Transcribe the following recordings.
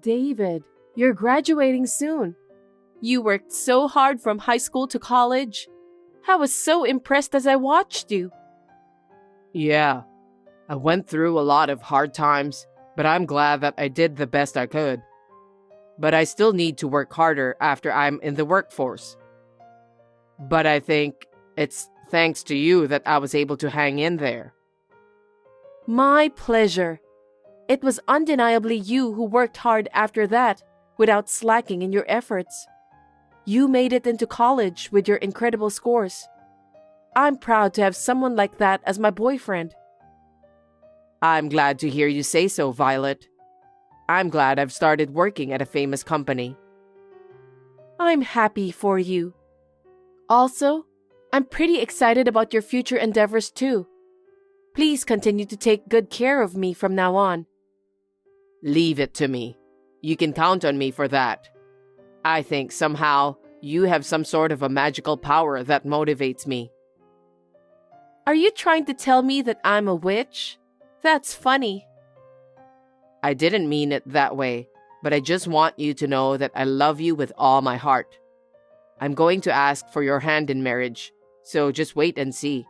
David, you're graduating soon. You worked so hard from high school to college. I was so impressed as I watched you. Yeah, I went through a lot of hard times, but I'm glad that I did the best I could. But I still need to work harder after I'm in the workforce. But I think it's thanks to you that I was able to hang in there. My pleasure. It was undeniably you who worked hard after that, without slacking in your efforts. You made it into college with your incredible scores. I'm proud to have someone like that as my boyfriend. I'm glad to hear you say so, Violet. I'm glad I've started working at a famous company. I'm happy for you. Also, I'm pretty excited about your future endeavors too. Please continue to take good care of me from now on. Leave it to me. You can count on me for that. I think somehow you have some sort of a magical power that motivates me. Are you trying to tell me that I'm a witch? That's funny. I didn't mean it that way, but I just want you to know that I love you with all my heart. I'm going to ask for your hand in marriage, so just wait and see.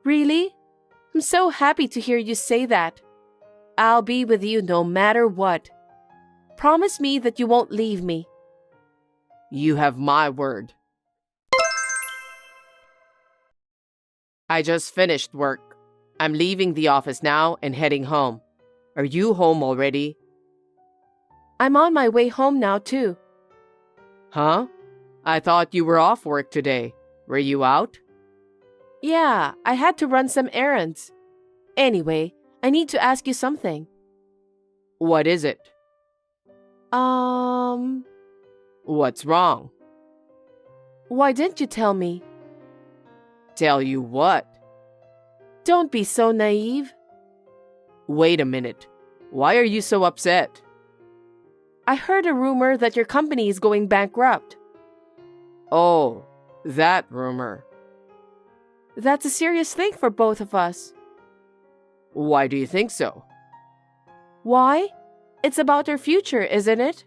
Really? I'm so happy to hear you say that. I'll be with you no matter what. Promise me that you won't leave me. You have my word. I just finished work. I'm leaving the office now and heading home. Are you home already? I'm on my way home now too. Huh? I thought you were off work today. Were you out? Yeah, I had to run some errands. Anyway, I need to ask you something. What is it? What's wrong? Why didn't you tell me? Tell you what? Don't be so naive. Wait a minute. Why are you so upset? I heard a rumor that your company is going bankrupt. Oh, that rumor. That's a serious thing for both of us. Why do you think so? Why? It's about our future, isn't it?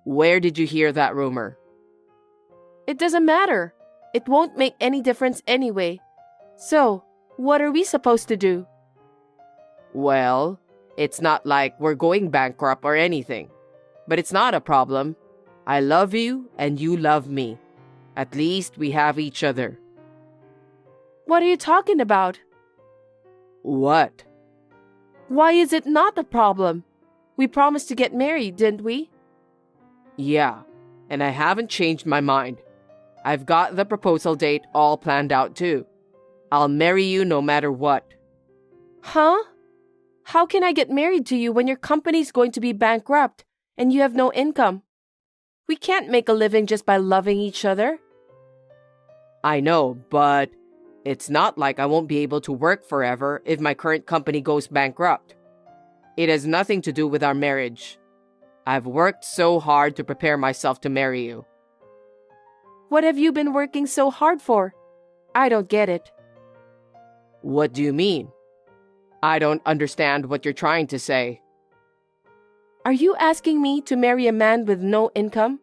Where did you hear that rumor? It doesn't matter. It won't make any difference anyway. So, what are we supposed to do? Well, it's not like we're going bankrupt or anything. But it's not a problem. I love you and you love me. At least we have each other. What are you talking about? What? Why is it not a problem? We promised to get married, didn't we? Yeah, and I haven't changed my mind. I've got the proposal date all planned out too. I'll marry you no matter what. Huh? How can I get married to you when your company's going to be bankrupt and you have no income? We can't make a living just by loving each other. I know, but it's not like I won't be able to work forever if my current company goes bankrupt. It has nothing to do with our marriage. I've worked so hard to prepare myself to marry you. What have you been working so hard for? I don't get it. What do you mean? I don't understand what you're trying to say. Are you asking me to marry a man with no income?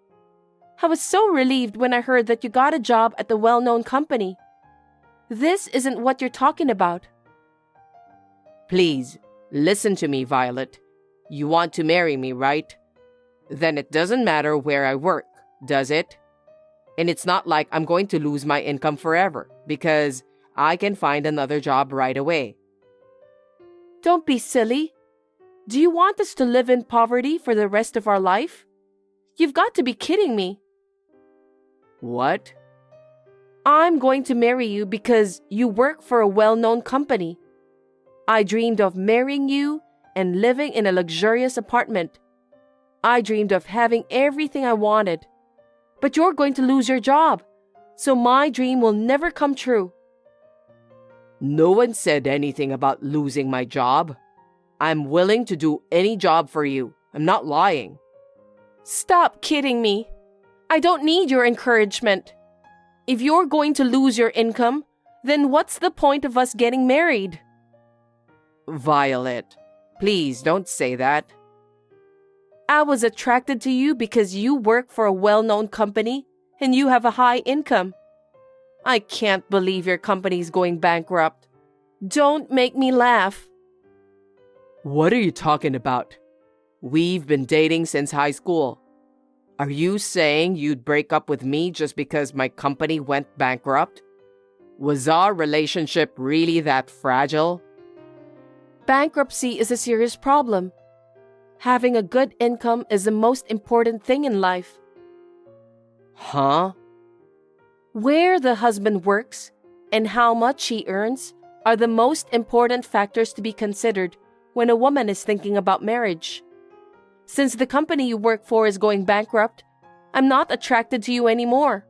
I was so relieved when I heard that you got a job at a well-known company. This isn't what you're talking about. Please, listen to me, Violet. You want to marry me, right? Then it doesn't matter where I work, does it? And it's not like I'm going to lose my income forever, because I can find another job right away. Don't be silly. Do you want us to live in poverty for the rest of our life? You've got to be kidding me. What? I'm going to marry you because you work for a well-known company. I dreamed of marrying you and living in a luxurious apartment. I dreamed of having everything I wanted. But you're going to lose your job, so my dream will never come true. No one said anything about losing my job. I'm willing to do any job for you. I'm not lying. Stop kidding me. I don't need your encouragement. If you're going to lose your income, then what's the point of us getting married? Violet, please don't say that. I was attracted to you because you work for a well-known company and you have a high income. I can't believe your company's going bankrupt. Don't make me laugh. What are you talking about? We've been dating since high school. Are you saying you'd break up with me just because my company went bankrupt? Was our relationship really that fragile? Bankruptcy is a serious problem. Having a good income is the most important thing in life. Huh? Where the husband works and how much he earns are the most important factors to be considered when a woman is thinking about marriage. Since the company you work for is going bankrupt, I'm not attracted to you anymore.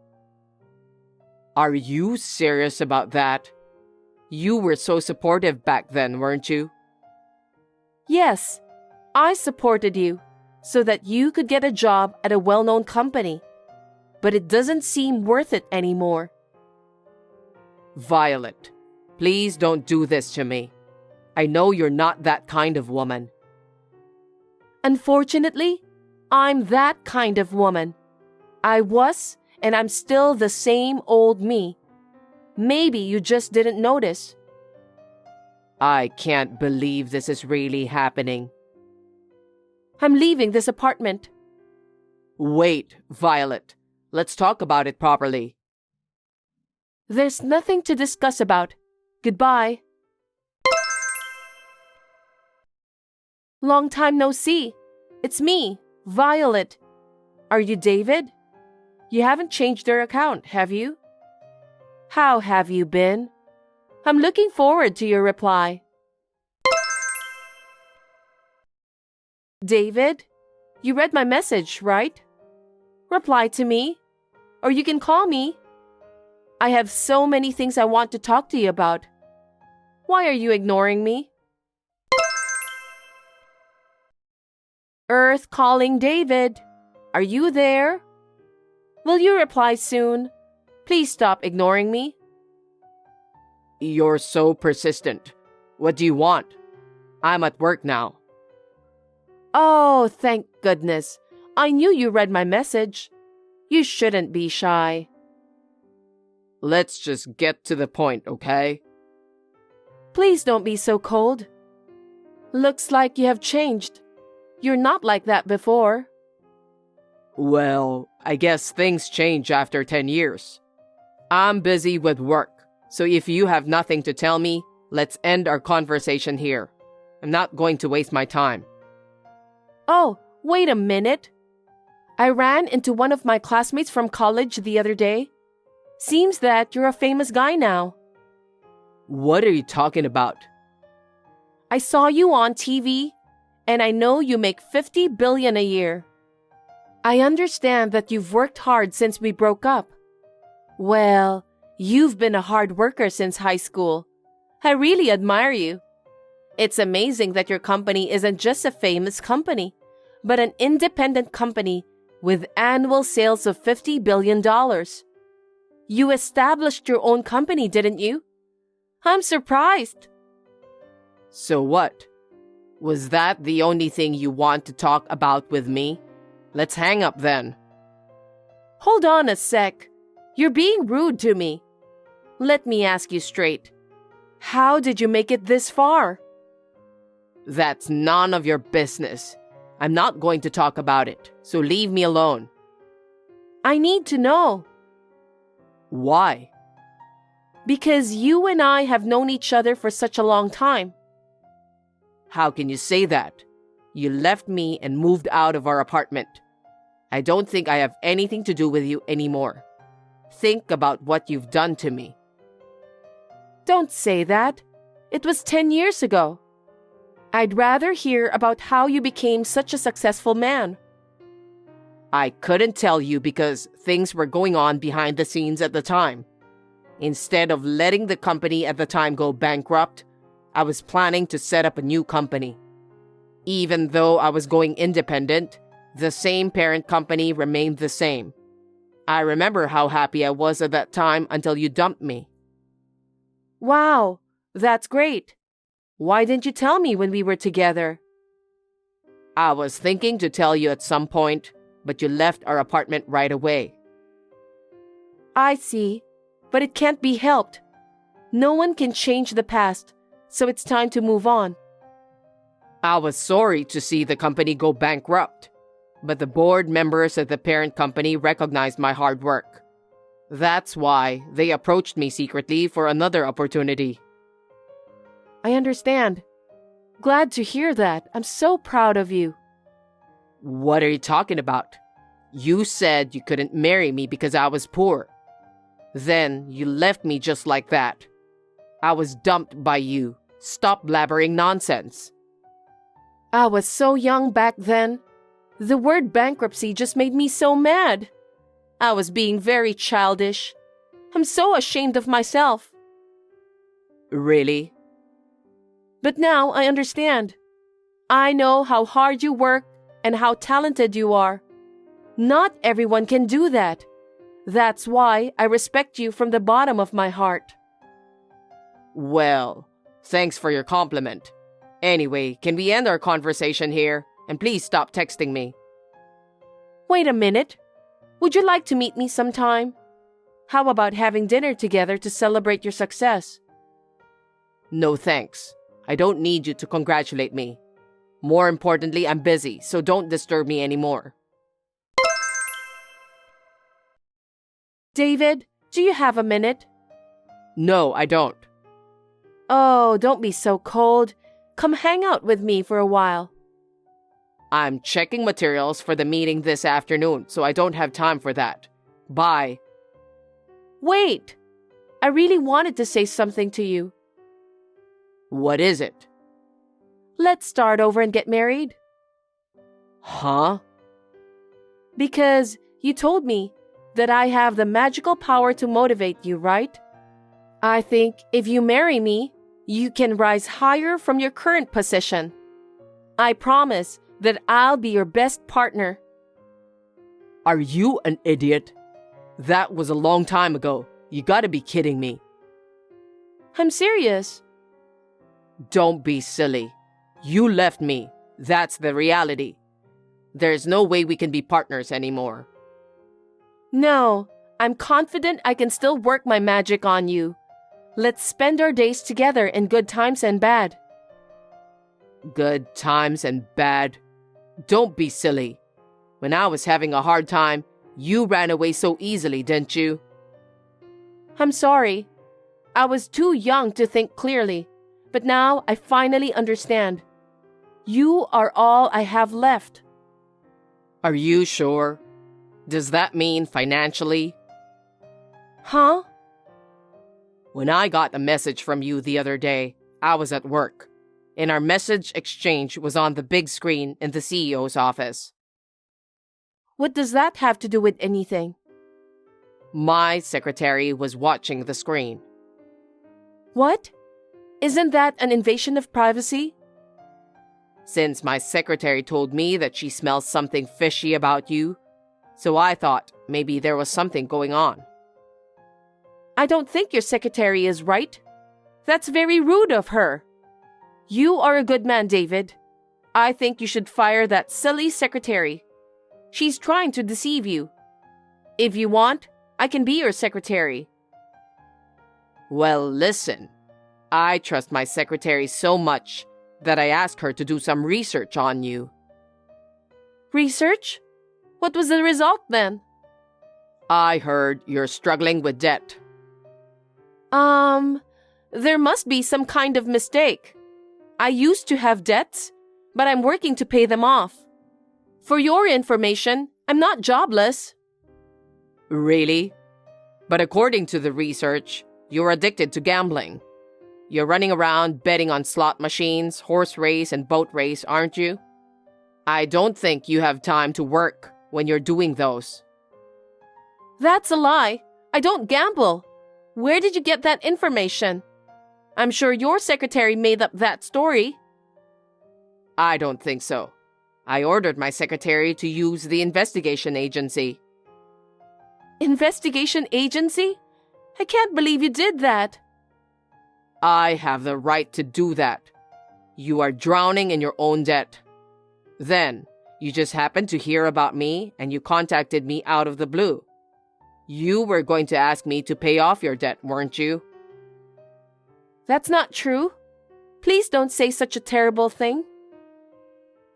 Are you serious about that? You were so supportive back then, weren't you? Yes, I supported you so that you could get a job at a well-known company. But it doesn't seem worth it anymore. Violet, please don't do this to me. I know you're not that kind of woman. Unfortunately, I'm that kind of woman. I was, and I'm still the same old me. Maybe you just didn't notice. I can't believe this is really happening. I'm leaving this apartment. Wait, Violet. Let's talk about it properly. There's nothing to discuss about. Goodbye. Long time no see. It's me, Violet. Are you David? You haven't changed your account, have you? How have you been? I'm looking forward to your reply. David, you read my message, right? Reply to me, or you can call me. I have so many things I want to talk to you about. Why are you ignoring me? Earth calling David. Are you there? Will you reply soon? Please stop ignoring me. You're so persistent. What do you want? I'm at work now. Oh, thank goodness. I knew you read my message. You shouldn't be shy. Let's just get to the point, okay? Please don't be so cold. Looks like you have changed. You're not like that before. Well, I guess things change after 10 years. I'm busy with work, so if you have nothing to tell me, let's end our conversation here. I'm not going to waste my time. Oh, wait a minute. I ran into one of my classmates from college the other day. Seems that you're a famous guy now. What are you talking about? I saw you on TV, and I know you make $50 billion a year. I understand that you've worked hard since we broke up. Well, you've been a hard worker since high school. I really admire you. It's amazing that your company isn't just a famous company, but an independent company with annual sales of $50 billion. You established your own company, didn't you? I'm surprised. So what? Was that the only thing you want to talk about with me? Let's hang up then. Hold on a sec. You're being rude to me. Let me ask you straight. How did you make it this far? That's none of your business. I'm not going to talk about it, so leave me alone. I need to know. Why? Because you and I have known each other for such a long time. How can you say that? You left me and moved out of our apartment. I don't think I have anything to do with you anymore. Think about what you've done to me. Don't say that. It was 10 years ago. I'd rather hear about how you became such a successful man. I couldn't tell you because things were going on behind the scenes at the time. Instead of letting the company at the time go bankrupt, I was planning to set up a new company. Even though I was going independent, the same parent company remained the same. I remember how happy I was at that time until you dumped me. Wow, that's great. Why didn't you tell me when we were together? I was thinking to tell you at some point, but you left our apartment right away. I see, but it can't be helped. No one can change the past, so it's time to move on. I was sorry to see the company go bankrupt, but the board members of the parent company recognized my hard work. That's why they approached me secretly for another opportunity. I understand. Glad to hear that. I'm so proud of you. What are you talking about? You said you couldn't marry me because I was poor. Then you left me just like that. I was dumped by you. Stop blabbering nonsense. I was so young back then. The word bankruptcy just made me so mad. I was being very childish. I'm so ashamed of myself. Really? But now I understand. I know how hard you work and how talented you are. Not everyone can do that. That's why I respect you from the bottom of my heart. Well, thanks for your compliment. Anyway, can we end our conversation here? And please stop texting me. Wait a minute. Would you like to meet me sometime? How about having dinner together to celebrate your success? No thanks. I don't need you to congratulate me. More importantly, I'm busy, so don't disturb me anymore. David, do you have a minute? No, I don't. Oh, don't be so cold. Come hang out with me for a while. I'm checking materials for the meeting this afternoon, so I don't have time for that. Bye. Wait! I really wanted to say something to you. What is it? Let's start over and get married. Huh? Because you told me that I have the magical power to motivate you, right? I think if you marry me, you can rise higher from your current position. I promise that I'll be your best partner. Are you an idiot? That was a long time ago. You gotta be kidding me. I'm serious. Don't be silly. You left me. That's the reality. There's no way we can be partners anymore. No, I'm confident I can still work my magic on you. Let's spend our days together in good times and bad. Good times and bad? Don't be silly. When I was having a hard time, you ran away so easily, didn't you? I'm sorry. I was too young to think clearly, but now I finally understand. You are all I have left. Are you sure? Does that mean financially? Huh? When I got a message from you the other day, I was at work, and our message exchange was on the big screen in the CEO's office. What does that have to do with anything? My secretary was watching the screen. What? Isn't that an invasion of privacy? Since my secretary told me that she smells something fishy about you, so I thought maybe there was something going on. I don't think your secretary is right. That's very rude of her. You are a good man, David. I think you should fire that silly secretary. She's trying to deceive you. If you want, I can be your secretary. Well, listen. I trust my secretary so much that I asked her to do some research on you. Research? What was the result then? I heard you're struggling with debt. There must be some kind of mistake. I used to have debts, but I'm working to pay them off. For your information, I'm not jobless. Really? But according to the research, you're addicted to gambling. You're running around betting on slot machines, horse race, and boat race, aren't you? I don't think you have time to work when you're doing those. That's a lie. I don't gamble. Where did you get that information? I'm sure your secretary made up that story. I don't think so. I ordered my secretary to use the investigation agency. Investigation agency? I can't believe you did that. I have the right to do that. You are drowning in your own debt. Then, you just happened to hear about me and you contacted me out of the blue. You were going to ask me to pay off your debt, weren't you? That's not true. Please don't say such a terrible thing.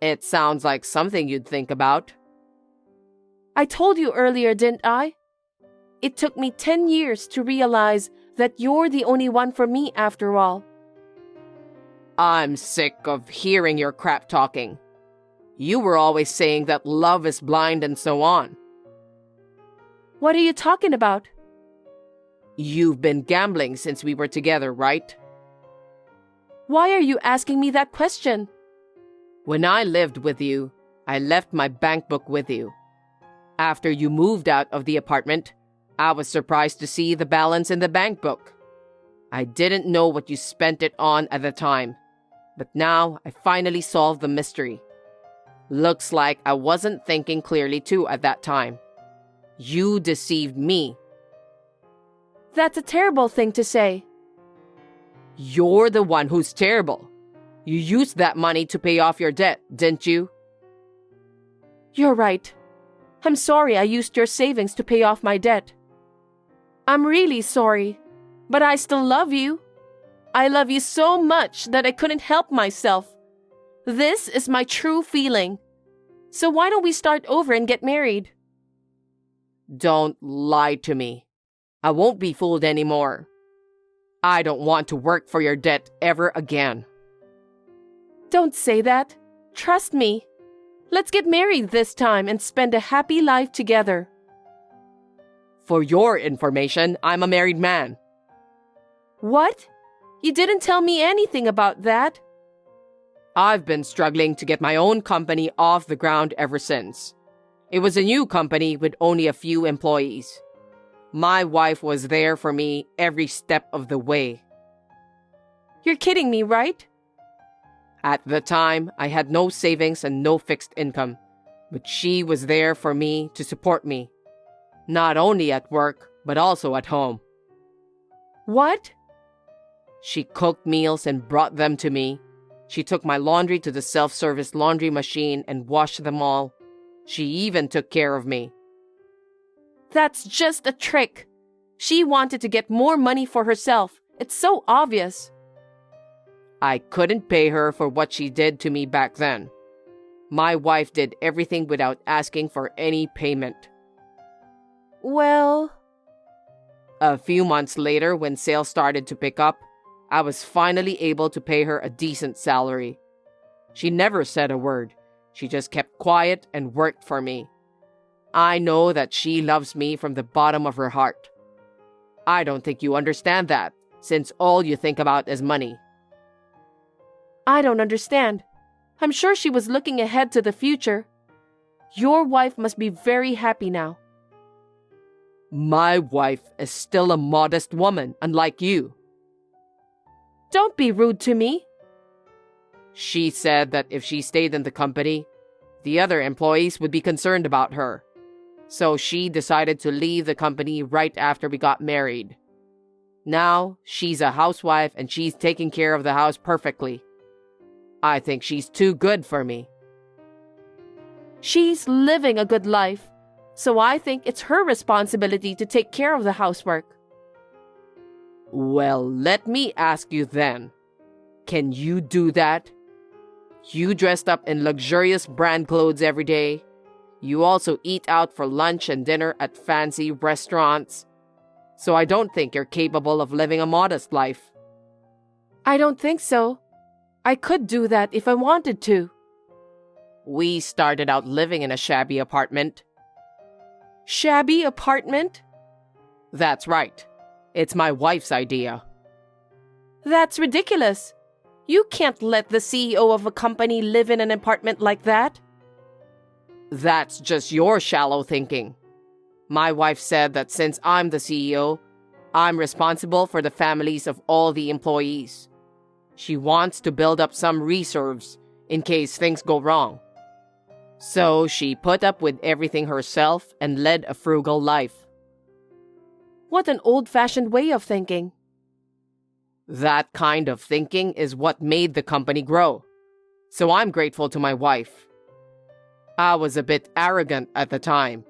It sounds like something you'd think about. I told you earlier, didn't I? It took me 10 years to realize that you're the only one for me after all. I'm sick of hearing your crap talking. You were always saying that love is blind and so on. What are you talking about? You've been gambling since we were together, right? Why are you asking me that question? When I lived with you, I left my bank book with you. After you moved out of the apartment, I was surprised to see the balance in the bank book. I didn't know what you spent it on at the time, but now I finally solved the mystery. Looks like I wasn't thinking clearly too at that time. You deceived me. That's a terrible thing to say. You're the one who's terrible. You used that money to pay off your debt, didn't you? You're right. I'm sorry I used your savings to pay off my debt. I'm really sorry, but I still love you. I love you so much that I couldn't help myself. This is my true feeling. So why don't we start over and get married? Don't lie to me. I won't be fooled anymore. I don't want to work for your debt ever again. Don't say that. Trust me. Let's get married this time and spend a happy life together. For your information, I'm a married man. What? You didn't tell me anything about that. I've been struggling to get my own company off the ground ever since. It was a new company with only a few employees. My wife was there for me every step of the way. You're kidding me, right? At the time, I had no savings and no fixed income, but she was there for me to support me, not only at work, but also at home. What? She cooked meals and brought them to me. She took my laundry to the self-service laundry machine and washed them all. She even took care of me. That's just a trick. She wanted to get more money for herself. It's so obvious. I couldn't pay her for what she did to me back then. My wife did everything without asking for any payment. Well... A few months later, when sales started to pick up, I was finally able to pay her a decent salary. She never said a word. She just kept quiet and worked for me. I know that she loves me from the bottom of her heart. I don't think you understand that, since all you think about is money. I don't understand. I'm sure she was looking ahead to the future. Your wife must be very happy now. My wife is still a modest woman, unlike you. Don't be rude to me. She said that if she stayed in the company, the other employees would be concerned about her. So she decided to leave the company right after we got married. Now, she's a housewife and she's taking care of the house perfectly. I think she's too good for me. She's living a good life, so I think it's her responsibility to take care of the housework. Well, let me ask you then. Can you do that? You dressed up in luxurious brand clothes every day. You also eat out for lunch and dinner at fancy restaurants. So I don't think you're capable of living a modest life. I don't think so. I could do that if I wanted to. We started out living in a shabby apartment. Shabby apartment? That's right. It's my wife's idea. That's ridiculous. You can't let the CEO of a company live in an apartment like that. That's just your shallow thinking. My wife said that since I'm the CEO, I'm responsible for the families of all the employees. She wants to build up some reserves in case things go wrong. So she put up with everything herself and led a frugal life. What an old-fashioned way of thinking. That kind of thinking is what made the company grow. So I'm grateful to my wife. I was a bit arrogant at the time,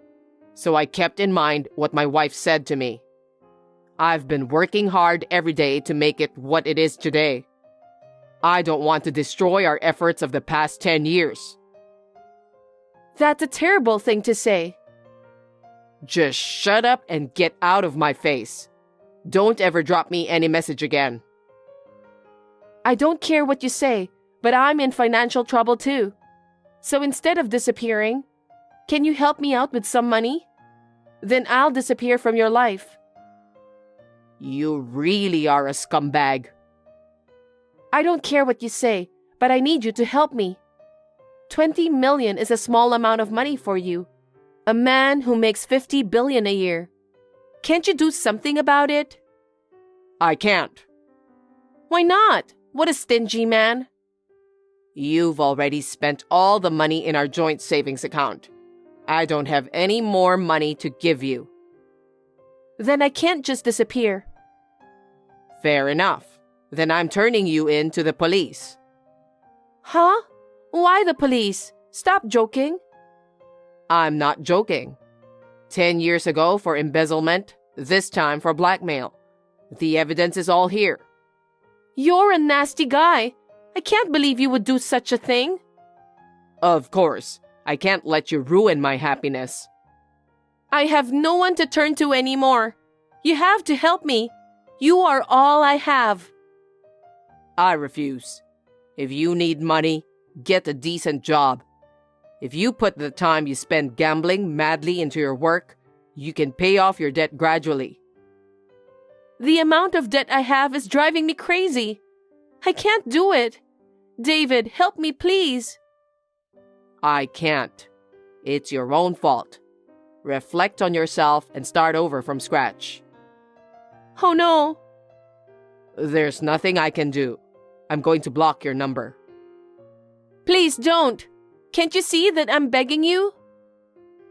so I kept in mind what my wife said to me. I've been working hard every day to make it what it is today. I don't want to destroy our efforts of the past 10 years. That's a terrible thing to say. Just shut up and get out of my face. Don't ever drop me any message again. I don't care what you say, but I'm in financial trouble too. So instead of disappearing, can you help me out with some money? Then I'll disappear from your life. You really are a scumbag. I don't care what you say, but I need you to help me. 20 million is a small amount of money for you. A man who makes 50 billion a year. Can't you do something about it? I can't. Why not? What a stingy man. You've already spent all the money in our joint savings account. I don't have any more money to give you. Then I can't just disappear. Fair enough. Then I'm turning you in to the police. Huh? Why the police? Stop joking. I'm not joking. 10 years ago for embezzlement, this time for blackmail. The evidence is all here. You're a nasty guy. I can't believe you would do such a thing. Of course, I can't let you ruin my happiness. I have no one to turn to anymore. You have to help me. You are all I have. I refuse. If you need money, get a decent job. If you put the time you spend gambling madly into your work, you can pay off your debt gradually. The amount of debt I have is driving me crazy. I can't do it. David, help me, please. I can't. It's your own fault. Reflect on yourself and start over from scratch. Oh no. There's nothing I can do. I'm going to block your number. Please don't. Can't you see that I'm begging you?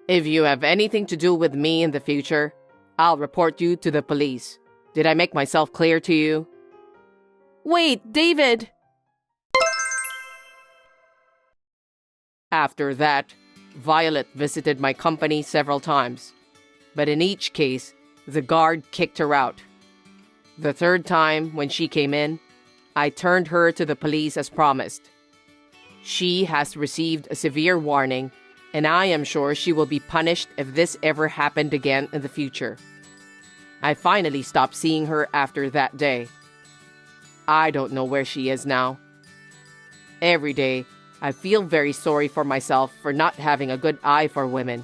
If you have anything to do with me in the future, I'll report you to the police. Did I make myself clear to you? Wait, David. After that, Violet visited my company several times, but in each case, the guard kicked her out. The third time, when she came in, I turned her to the police as promised. She has received a severe warning, and I am sure she will be punished if this ever happened again in the future. I finally stopped seeing her after that day. I don't know where she is now. Every day, I feel very sorry for myself for not having a good eye for women,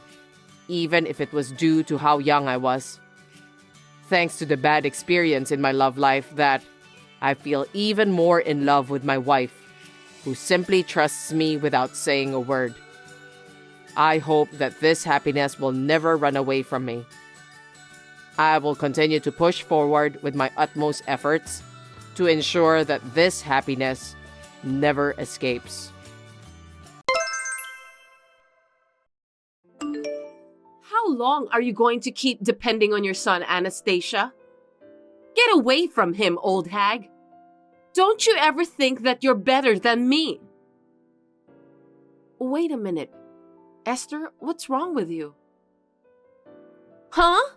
even if it was due to how young I was. Thanks to the bad experience in my love life that I feel even more in love with my wife, who simply trusts me without saying a word. I hope that this happiness will never run away from me. I will continue to push forward with my utmost efforts to ensure that this happiness never escapes. How long are you going to keep depending on your son, Anastasia? Get away from him, old hag. Don't you ever think that you're better than me? Wait a minute. Esther, what's wrong with you? Huh?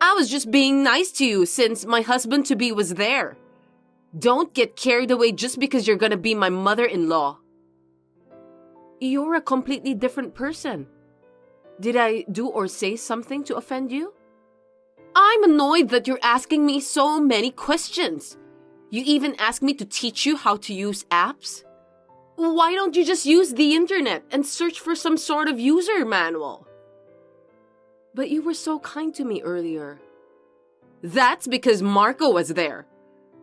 I was just being nice to you since my husband-to-be was there. Don't get carried away just because you're gonna be my mother-in-law. You're a completely different person. Did I do or say something to offend you? I'm annoyed that you're asking me so many questions. You even asked me to teach you how to use apps? Why don't you just use the internet and search for some sort of user manual? But you were so kind to me earlier. That's because Marco was there.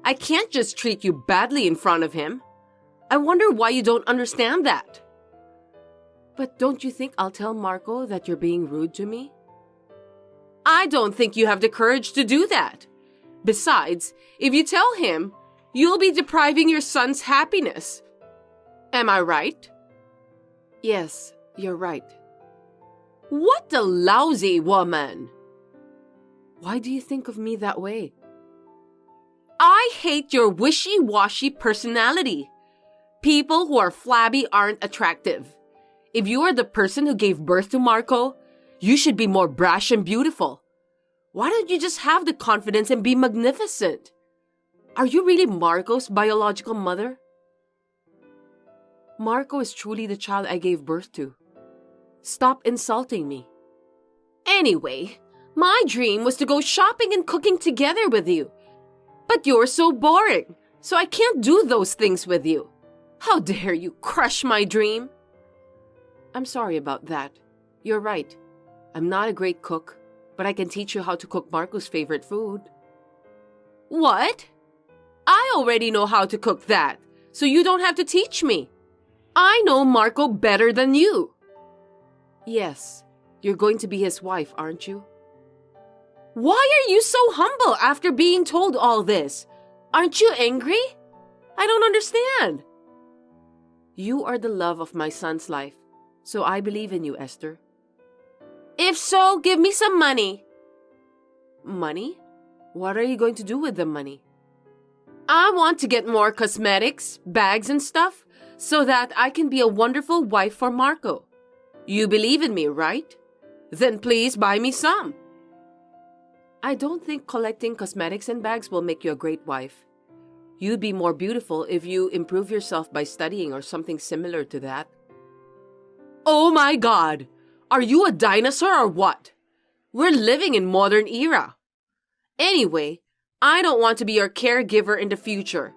I can't just treat you badly in front of him. I wonder why you don't understand that. But don't you think I'll tell Marco that you're being rude to me? I don't think you have the courage to do that. Besides, if you tell him, you'll be depriving your son's happiness. Am I right? Yes, you're right. What a lousy woman! Why do you think of me that way? I hate your wishy-washy personality. People who are flabby aren't attractive. If you are the person who gave birth to Marco, you should be more brash and beautiful. Why don't you just have the confidence and be magnificent? Are you really Marco's biological mother? Marco is truly the child I gave birth to. Stop insulting me. Anyway, my dream was to go shopping and cooking together with you. But you're so boring, so I can't do those things with you. How dare you crush my dream? I'm sorry about that. You're right. I'm not a great cook, but I can teach you how to cook Marco's favorite food. What? I already know how to cook that, so you don't have to teach me. I know Marco better than you. Yes, you're going to be his wife, aren't you? Why are you so humble after being told all this? Aren't you angry? I don't understand. You are the love of my son's life, so I believe in you, Esther. If so, give me some money. Money? What are you going to do with the money? I want to get more cosmetics, bags and stuff, so that I can be a wonderful wife for Marco. You believe in me, right? Then please buy me some. I don't think collecting cosmetics and bags will make you a great wife. You'd be more beautiful if you improve yourself by studying or something similar to that. Oh my God! Are you a dinosaur or what? We're living in modern era. Anyway, I don't want to be your caregiver in the future.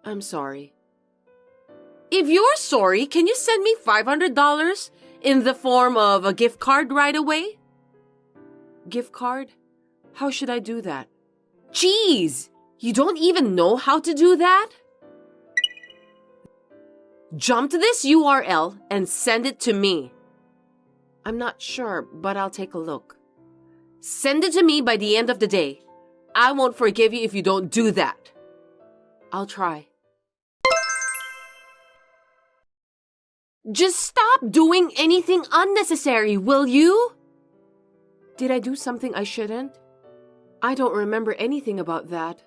I'm sorry. If you're sorry, can you send me $500 in the form of a gift card right away? Gift card? How should I do that? Jeez! You don't even know how to do that? Jump to this URL and send it to me. I'm not sure, but I'll take a look. Send it to me by the end of the day. I won't forgive you if you don't do that. I'll try. Just stop doing anything unnecessary, will you? Did I do something I shouldn't? I don't remember anything about that.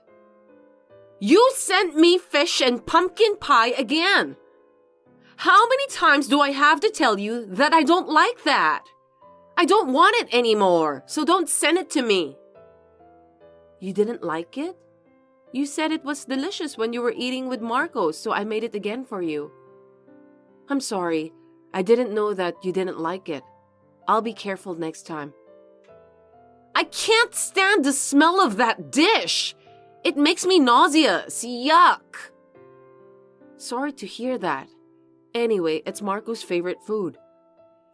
You sent me fish and pumpkin pie again. How many times do I have to tell you that I don't like that? I don't want it anymore, so don't send it to me. You didn't like it? You said it was delicious when you were eating with Marco, so I made it again for you. I'm sorry. I didn't know that you didn't like it. I'll be careful next time. I can't stand the smell of that dish. It makes me nauseous. Yuck. Sorry to hear that. Anyway, it's Marco's favorite food.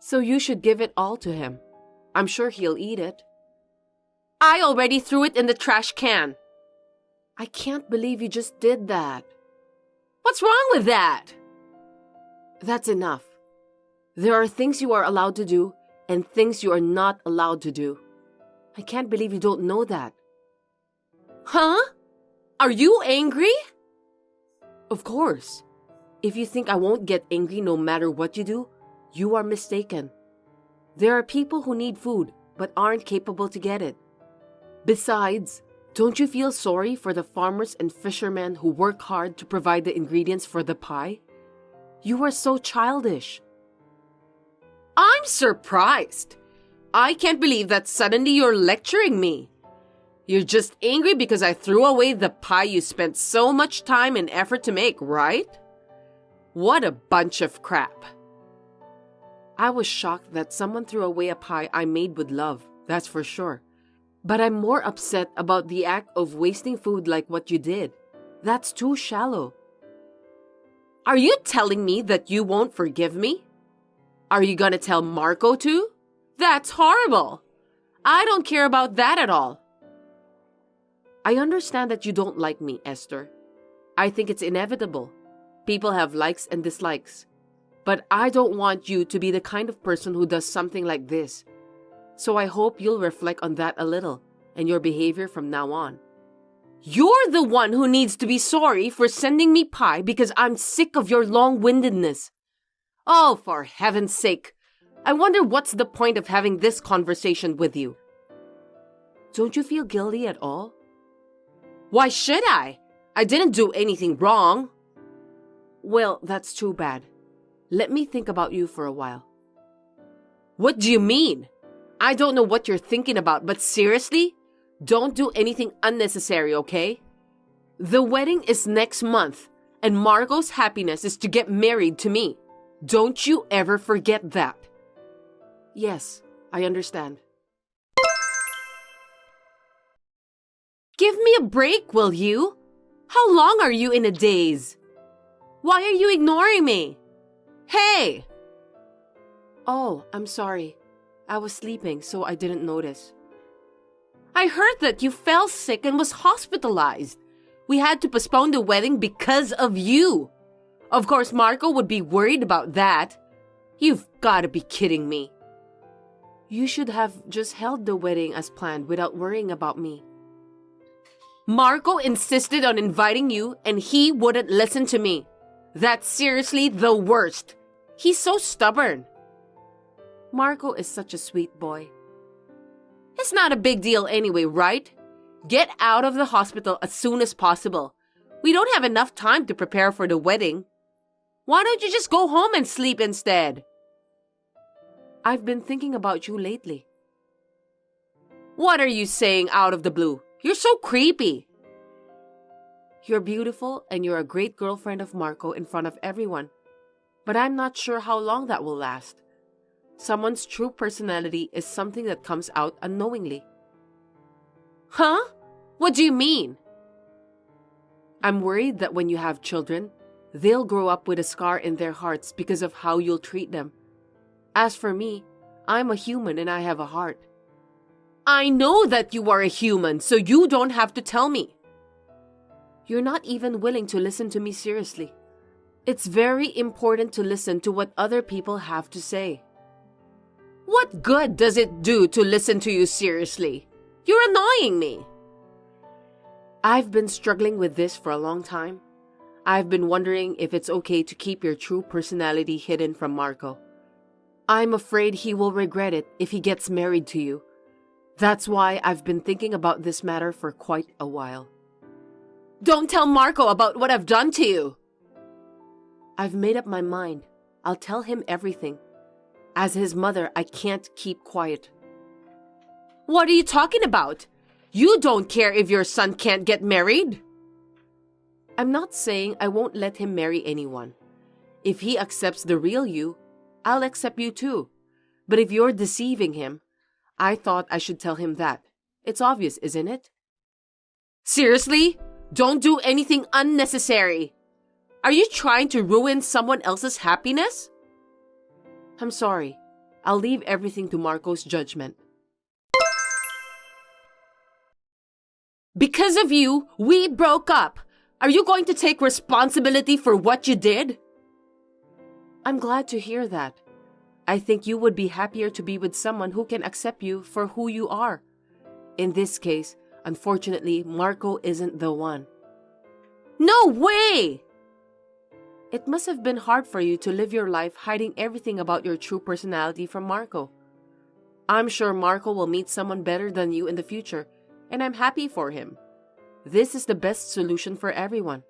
So you should give it all to him. I'm sure he'll eat it. I already threw it in the trash can. I can't believe you just did that. What's wrong with that? That's enough. There are things you are allowed to do and things you are not allowed to do. I can't believe you don't know that. Huh? Are you angry? Of course. If you think I won't get angry no matter what you do, you are mistaken. There are people who need food but aren't capable to get it. Besides, don't you feel sorry for the farmers and fishermen who work hard to provide the ingredients for the pie? You are so childish. I'm surprised. I can't believe that suddenly you're lecturing me. You're just angry because I threw away the pie you spent so much time and effort to make, right? What a bunch of crap. I was shocked that someone threw away a pie I made with love, that's for sure. But I'm more upset about the act of wasting food like what you did. That's too shallow. Are you telling me that you won't forgive me? Are you gonna tell Marco too? That's horrible. I don't care about that at all. I understand that you don't like me, Esther. I think it's inevitable. People have likes and dislikes. But I don't want you to be the kind of person who does something like this. So I hope you'll reflect on that a little and your behavior from now on. You're the one who needs to be sorry for sending me pie because I'm sick of your long-windedness. Oh, for heaven's sake. I wonder what's the point of having this conversation with you. Don't you feel guilty at all? Why should I? I didn't do anything wrong. Well, that's too bad. Let me think about you for a while. What do you mean? I don't know what you're thinking about, but seriously? Don't do anything unnecessary, okay? The wedding is next month, and Marco's happiness is to get married to me. Don't you ever forget that. Yes, I understand. Give me a break, will you? How long are you in a daze? Why are you ignoring me? Hey! Oh, I'm sorry. I was sleeping, so I didn't notice. I heard that you fell sick and was hospitalized. We had to postpone the wedding because of you. Of course, Marco would be worried about that. You've got to be kidding me. You should have just held the wedding as planned without worrying about me. Marco insisted on inviting you and he wouldn't listen to me. That's seriously the worst. He's so stubborn. Marco is such a sweet boy. It's not a big deal anyway, right? Get out of the hospital as soon as possible. We don't have enough time to prepare for the wedding. Why don't you just go home and sleep instead? I've been thinking about you lately. What are you saying out of the blue? You're so creepy. You're beautiful and you're a great girlfriend of Marco in front of everyone. But I'm not sure how long that will last. Someone's true personality is something that comes out unknowingly. Huh? What do you mean? I'm worried that when you have children, they'll grow up with a scar in their hearts because of how you'll treat them. As for me, I'm a human and I have a heart. I know that you are a human, so you don't have to tell me. You're not even willing to listen to me seriously. It's very important to listen to what other people have to say. What good does it do to listen to you seriously? You're annoying me. I've been struggling with this for a long time. I've been wondering if it's okay to keep your true personality hidden from Marco. I'm afraid he will regret it if he gets married to you. That's why I've been thinking about this matter for quite a while. Don't tell Marco about what I've done to you. I've made up my mind. I'll tell him everything. As his mother, I can't keep quiet. What are you talking about? You don't care if your son can't get married? I'm not saying I won't let him marry anyone. If he accepts the real you, I'll accept you too. But if you're deceiving him, I thought I should tell him that. It's obvious, isn't it? Seriously? Don't do anything unnecessary. Are you trying to ruin someone else's happiness? I'm sorry. I'll leave everything to Marco's judgment. Because of you, we broke up. Are you going to take responsibility for what you did? I'm glad to hear that. I think you would be happier to be with someone who can accept you for who you are. In this case, unfortunately, Marco isn't the one. No way! It must have been hard for you to live your life hiding everything about your true personality from Marco. I'm sure Marco will meet someone better than you in the future, and I'm happy for him. This is the best solution for everyone.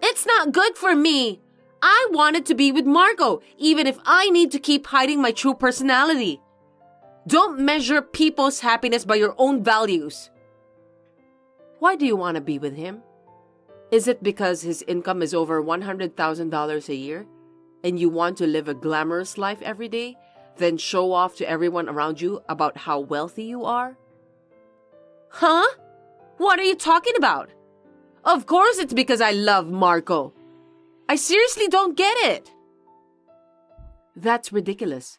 It's not good for me. I wanted to be with Marco, even if I need to keep hiding my true personality. Don't measure people's happiness by your own values. Why do you want to be with him? Is it because his income is over $100,000 a year and you want to live a glamorous life every day, then show off to everyone around you about how wealthy you are? Huh? What are you talking about? Of course it's because I love Marco. I seriously don't get it. That's ridiculous.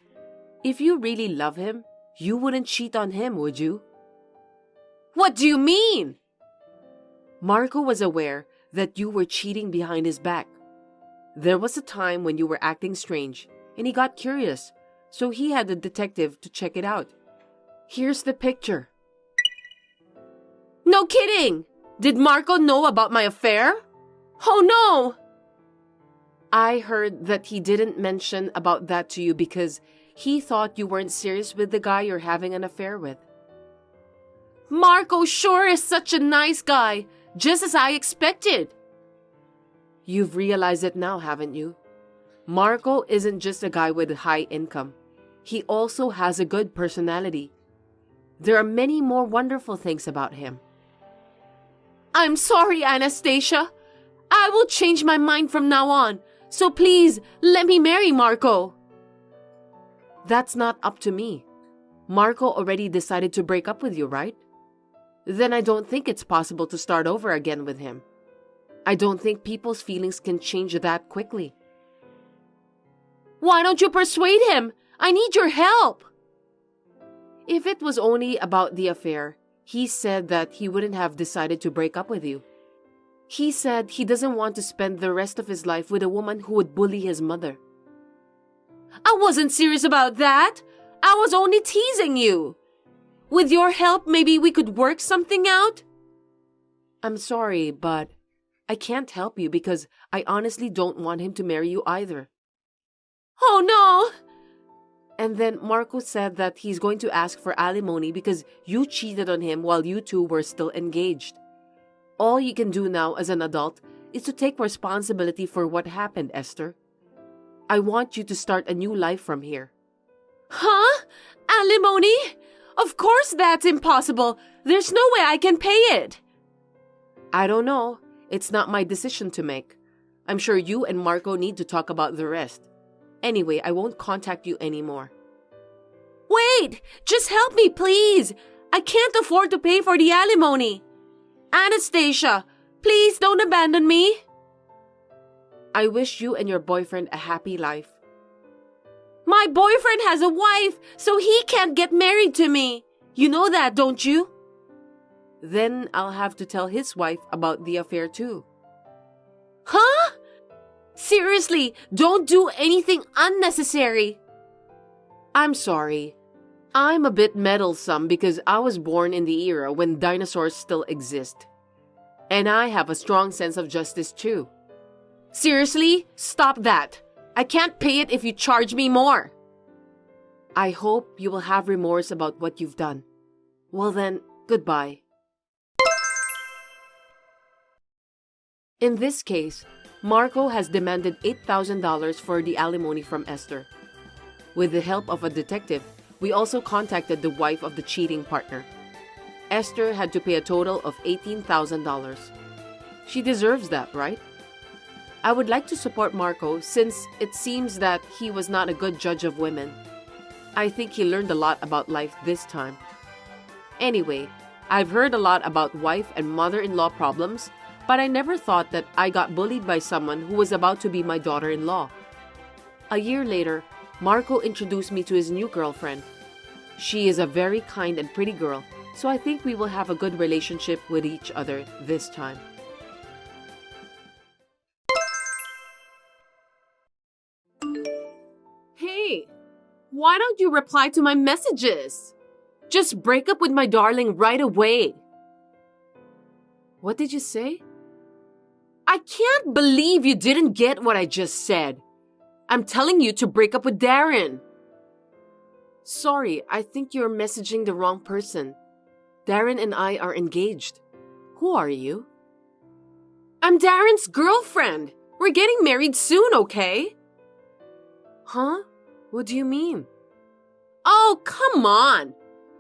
If you really love him, you wouldn't cheat on him, would you? What do you mean? Marco was aware that you were cheating behind his back. There was a time when you were acting strange, and he got curious, so he had a detective to check it out. Here's the picture. No kidding! Did Marco know about my affair? Oh no! I heard that he didn't mention about that to you because he thought you weren't serious with the guy you're having an affair with. Marco sure is such a nice guy, just as I expected. You've realized it now, haven't you? Marco isn't just a guy with a high income. He also has a good personality. There are many more wonderful things about him. I'm sorry, Anastasia. I will change my mind from now on. So please, let me marry Marco. That's not up to me. Marco already decided to break up with you, right? Then I don't think it's possible to start over again with him. I don't think people's feelings can change that quickly. Why don't you persuade him? I need your help. If it was only about the affair, he said that he wouldn't have decided to break up with you. He said he doesn't want to spend the rest of his life with a woman who would bully his mother. I wasn't serious about that. I was only teasing you. With your help, maybe we could work something out? I'm sorry, but I can't help you because I honestly don't want him to marry you either. Oh no! And then Marco said that he's going to ask for alimony because you cheated on him while you two were still engaged. All you can do now as an adult is to take responsibility for what happened, Esther. I want you to start a new life from here. Huh? Alimony? Of course that's impossible. There's no way I can pay it. I don't know. It's not my decision to make. I'm sure you and Marco need to talk about the rest. Anyway, I won't contact you anymore. Wait! Just help me, please! I can't afford to pay for the alimony. Anastasia, please don't abandon me. I wish you and your boyfriend a happy life. My boyfriend has a wife, so he can't get married to me. You know that, don't you? Then I'll have to tell his wife about the affair too. Huh? Seriously, don't do anything unnecessary. I'm sorry. I'm a bit meddlesome because I was born in the era when dinosaurs still exist. And I have a strong sense of justice too. Seriously, stop that. I can't pay it if you charge me more. I hope you will have remorse about what you've done. Well then, goodbye. In this case, Marco has demanded $8,000 for the alimony from Esther. With the help of a detective, we also contacted the wife of the cheating partner. Esther had to pay a total of $18,000. She deserves that, right? I would like to support Marco since it seems that he was not a good judge of women. I think he learned a lot about life this time. Anyway, I've heard a lot about wife and mother-in-law problems, but I never thought that I got bullied by someone who was about to be my daughter-in-law. A year later, Marco introduced me to his new girlfriend. She is a very kind and pretty girl, so I think we will have a good relationship with each other this time. Hey, why don't you reply to my messages? Just break up with my darling right away. What did you say? I can't believe you didn't get what I just said. I'm telling you to break up with Darren. Sorry, I think you're messaging the wrong person. Darren and I are engaged. Who are you? I'm Darren's girlfriend. We're getting married soon, okay? Huh? What do you mean? Oh, come on.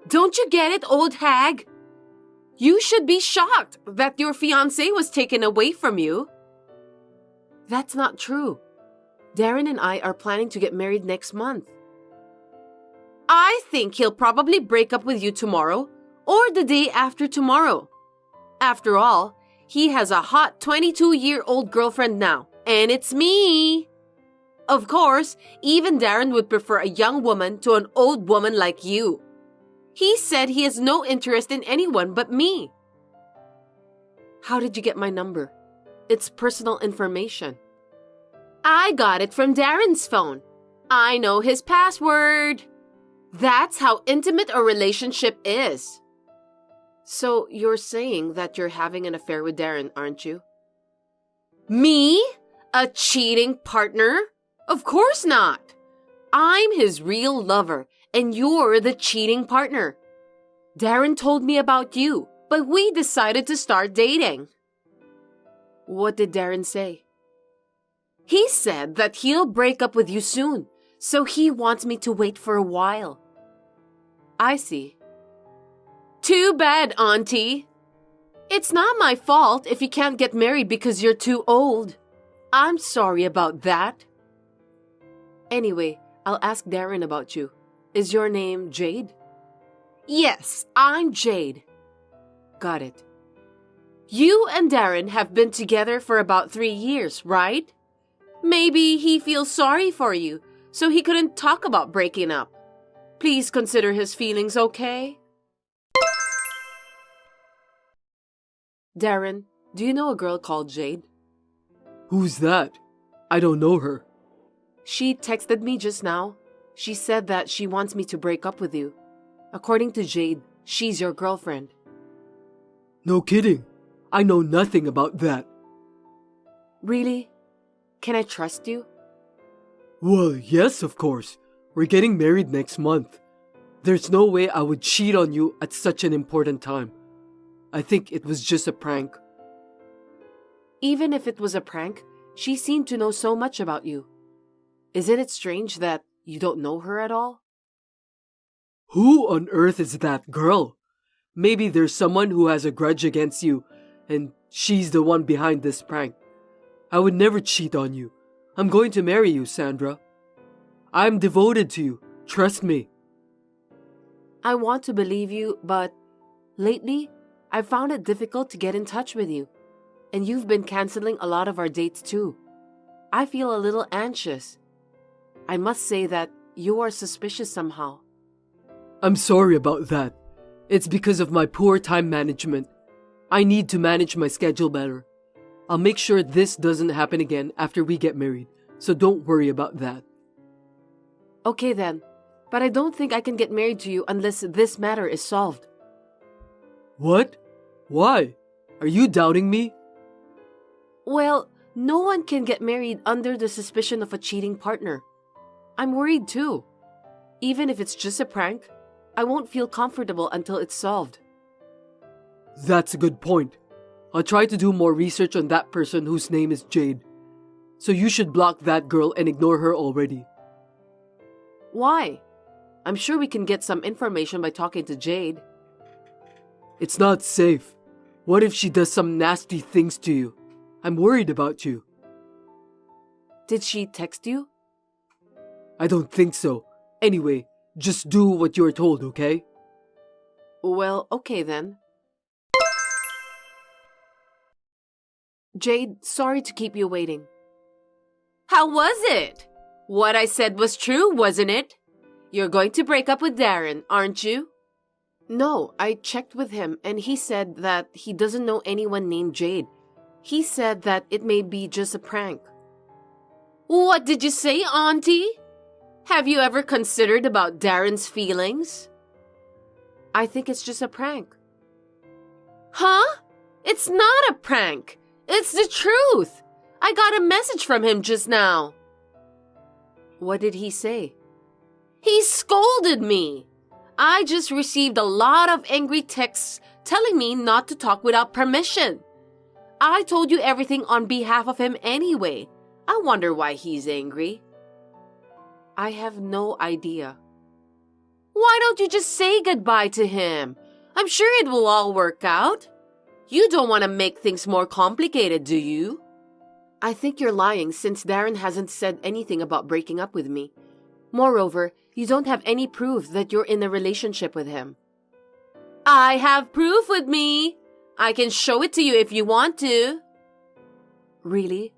Don't you get it, old hag? You should be shocked that your fiancé was taken away from you. That's not true. Darren and I are planning to get married next month. I think he'll probably break up with you tomorrow or the day after tomorrow. After all, he has a hot 22-year-old girlfriend now, and it's me. Of course, even Darren would prefer a young woman to an old woman like you. He said he has no interest in anyone but me. How did you get my number? It's personal information. I got it from Darren's phone. I know his password. That's how intimate a relationship is. So you're saying that you're having an affair with Darren, aren't you? Me? A cheating partner? Of course not. I'm his real lover, and you're the cheating partner. Darren told me about you, but we decided to start dating. What did Darren say? He said that he'll break up with you soon, so he wants me to wait for a while. I see. Too bad, Auntie. It's not my fault if you can't get married because you're too old. I'm sorry about that. Anyway, I'll ask Darren about you. Is your name Jade? Yes, I'm Jade. Got it. You and Darren have been together for about 3 years, right? Maybe he feels sorry for you, so he couldn't talk about breaking up. Please consider his feelings, okay? Darren, do you know a girl called Jade? Who's that? I don't know her. She texted me just now. She said that she wants me to break up with you. According to Jade, she's your girlfriend. No kidding. I know nothing about that. Really? Can I trust you? Well, yes, of course. We're getting married next month. There's no way I would cheat on you at such an important time. I think it was just a prank. Even if it was a prank, she seemed to know so much about you. Isn't it strange that you don't know her at all? Who on earth is that girl? Maybe there's someone who has a grudge against you, and she's the one behind this prank. I would never cheat on you. I'm going to marry you, Sandra. I'm devoted to you. Trust me. I want to believe you, but lately, I've found it difficult to get in touch with you. And you've been canceling a lot of our dates too. I feel a little anxious. I must say that you are suspicious somehow. I'm sorry about that. It's because of my poor time management. I need to manage my schedule better. I'll make sure this doesn't happen again after we get married, so don't worry about that. Okay then, but I don't think I can get married to you unless this matter is solved. What? Why? Are you doubting me? Well, no one can get married under the suspicion of a cheating partner. I'm worried too. Even if it's just a prank, I won't feel comfortable until it's solved. That's a good point. I'll try to do more research on that person whose name is Jade. So you should block that girl and ignore her already. Why? I'm sure we can get some information by talking to Jade. It's not safe. What if she does some nasty things to you? I'm worried about you. Did she text you? I don't think so. Anyway, just do what you're told, okay? Well, okay then. Jade, sorry to keep you waiting. How was it? What I said was true, wasn't it? You're going to break up with Darren, aren't you? No, I checked with him and he said that he doesn't know anyone named Jade. He said that it may be just a prank. What did you say, Auntie? Have you ever considered about Darren's feelings? I think it's just a prank. Huh? It's not a prank. It's the truth. I got a message from him just now. What did he say? He scolded me. I just received a lot of angry texts telling me not to talk without permission. I told you everything on behalf of him anyway. I wonder why he's angry. I have no idea. Why don't you just say goodbye to him? I'm sure it will all work out. You don't want to make things more complicated, do you? I think you're lying since Darren hasn't said anything about breaking up with me. Moreover, you don't have any proof that you're in a relationship with him. I have proof with me. I can show it to you if you want to. Really?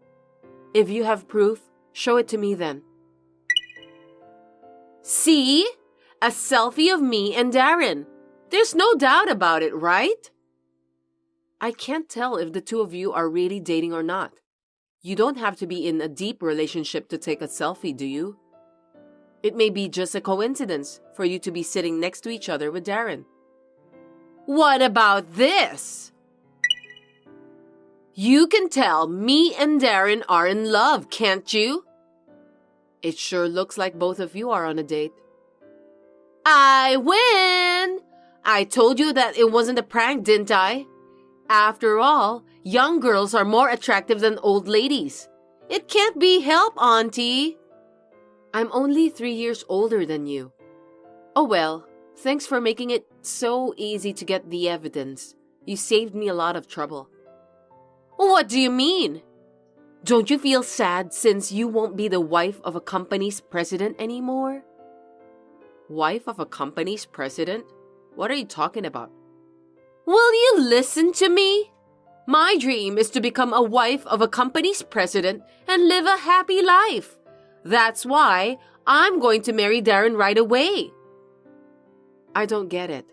If you have proof, show it to me then. See? A selfie of me and Darren. There's no doubt about it, right? I can't tell if the two of you are really dating or not. You don't have to be in a deep relationship to take a selfie, do you? It may be just a coincidence for you to be sitting next to each other with Darren. What about this? You can tell me and Darren are in love, can't you? It sure looks like both of you are on a date. I win! I told you that it wasn't a prank, didn't I? After all, young girls are more attractive than old ladies. It can't be helped, Auntie. I'm only 3 years older than you. Oh well, thanks for making it so easy to get the evidence. You saved me a lot of trouble. What do you mean? Don't you feel sad since you won't be the wife of a company's president anymore? Wife of a company's president? What are you talking about? Will you listen to me? My dream is to become a wife of a company's president and live a happy life. That's why I'm going to marry Darren right away. I don't get it.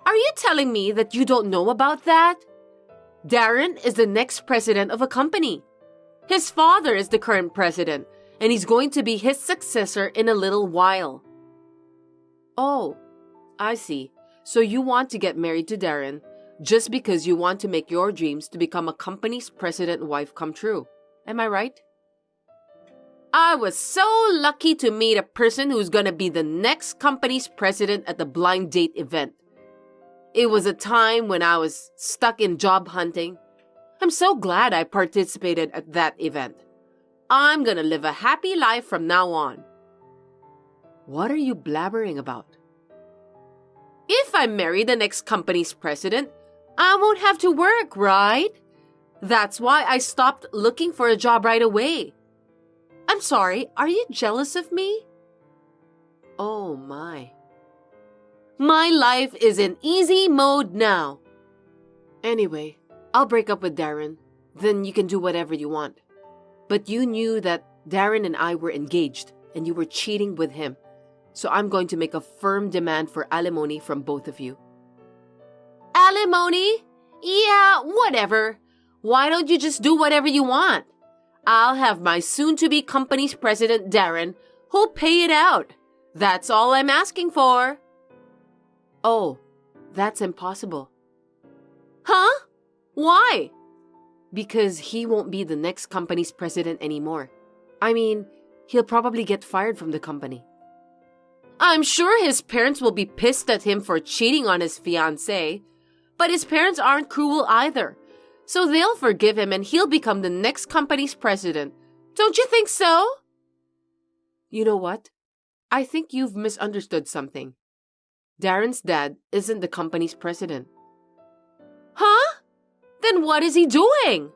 Are you telling me that you don't know about that? Darren is the next president of a company. His father is the current president, and he's going to be his successor in a little while. Oh, I see. So you want to get married to Darren just because you want to make your dreams to become a company's president wife come true. Am I right? I was so lucky to meet a person who's going to be the next company's president at the blind date event. It was a time when I was stuck in job hunting. I'm so glad I participated at that event. I'm going to live a happy life from now on. What are you blabbering about? If I marry the next company's president, I won't have to work, right? That's why I stopped looking for a job right away. I'm sorry, are you jealous of me? Oh my. My life is in easy mode now. Anyway, I'll break up with Darren. Then you can do whatever you want. But you knew that Darren and I were engaged and you were cheating with him. So I'm going to make a firm demand for alimony from both of you. Alimony? Yeah, whatever. Why don't you just do whatever you want? I'll have my soon-to-be company's president, Darren, who'll pay it out. That's all I'm asking for. Oh, that's impossible. Huh? Why? Because he won't be the next company's president anymore. I mean, he'll probably get fired from the company. I'm sure his parents will be pissed at him for cheating on his fiancée, but his parents aren't cruel either. So they'll forgive him and he'll become the next company's president. Don't you think so? You know what? I think you've misunderstood something. Darren's dad isn't the company's president. Huh? Then what is he doing?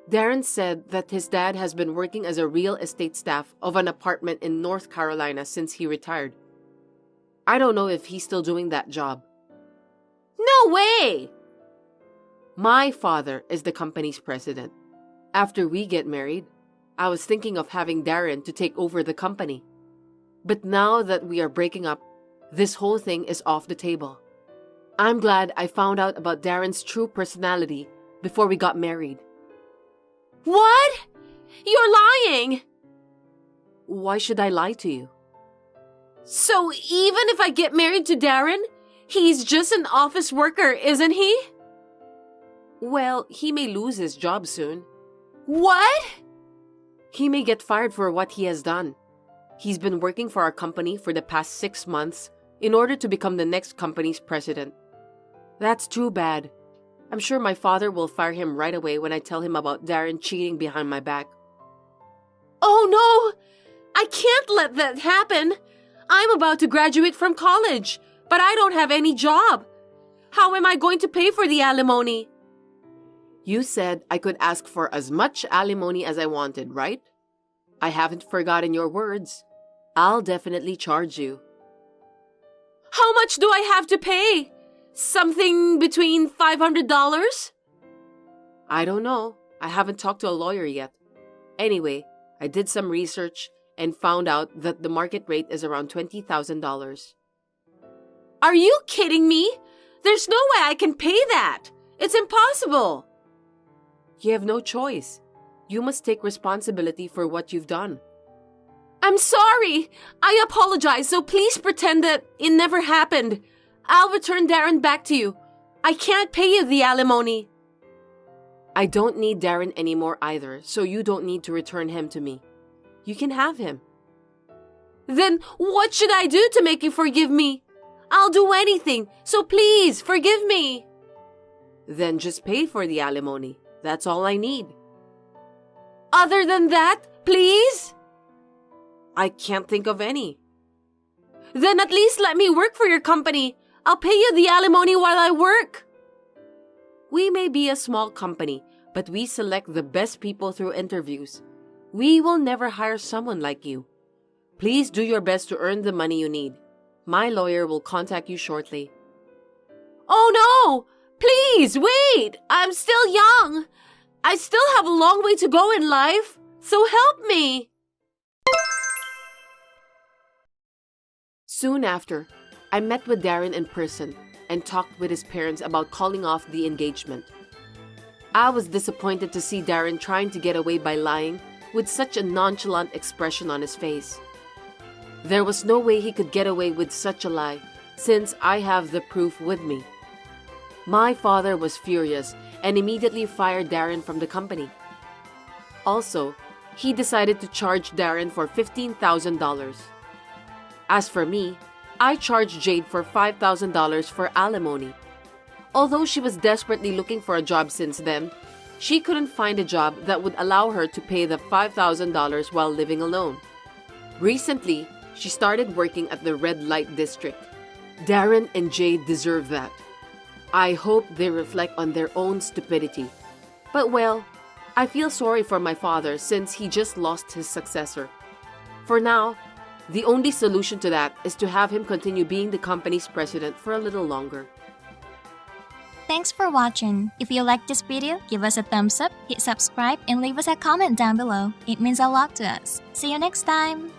Darren said that his dad has been working as a real estate staff of an apartment in North Carolina since he retired. I don't know if he's still doing that job. No way! My father is the company's president. After we get married, I was thinking of having Darren to take over the company. But now that we are breaking up, this whole thing is off the table. I'm glad I found out about Darren's true personality before we got married. What? You're lying! Why should I lie to you? So even if I get married to Darren, he's just an office worker, isn't he? Well, he may lose his job soon. What? He may get fired for what he has done. He's been working for our company for the past 6 months in order to become the next company's president. That's too bad. I'm sure my father will fire him right away when I tell him about Darren cheating behind my back. Oh no! I can't let that happen! I'm about to graduate from college, but I don't have any job. How am I going to pay for the alimony? You said I could ask for as much alimony as I wanted, right? I haven't forgotten your words. I'll definitely charge you. How much do I have to pay? Something between $500? I don't know. I haven't talked to a lawyer yet. Anyway, I did some research and found out that the market rate is around $20,000. Are you kidding me? There's no way I can pay that. It's impossible. You have no choice. You must take responsibility for what you've done. I'm sorry. I apologize, so please pretend that it never happened. I'll return Darren back to you. I can't pay you the alimony. I don't need Darren anymore either, so you don't need to return him to me. You can have him. Then what should I do to make you forgive me? I'll do anything, so please forgive me. Then just pay for the alimony. That's all I need. Other than that, please? I can't think of any. Then at least let me work for your company. I'll pay you the alimony while I work. We may be a small company, but we select the best people through interviews. We will never hire someone like you. Please do your best to earn the money you need. My lawyer will contact you shortly. Oh no! Please, wait! I'm still young. I still have a long way to go in life, so help me! Soon after, I met with Darren in person and talked with his parents about calling off the engagement. I was disappointed to see Darren trying to get away by lying with such a nonchalant expression on his face. There was no way he could get away with such a lie, since I have the proof with me. My father was furious and immediately fired Darren from the company. Also, he decided to charge Darren for $15,000. As for me, I charged Jade for $5,000 for alimony. Although she was desperately looking for a job since then, she couldn't find a job that would allow her to pay the $5,000 while living alone. Recently, she started working at the red light district. Darren and Jade deserve that. I hope they reflect on their own stupidity. But well, I feel sorry for my father since he just lost his successor. For now, the only solution to that is to have him continue being the company's president for a little longer. Thanks for watching. If you liked this video, give us a thumbs up, hit subscribe, and leave us a comment down below. It means a lot to us. See you next time!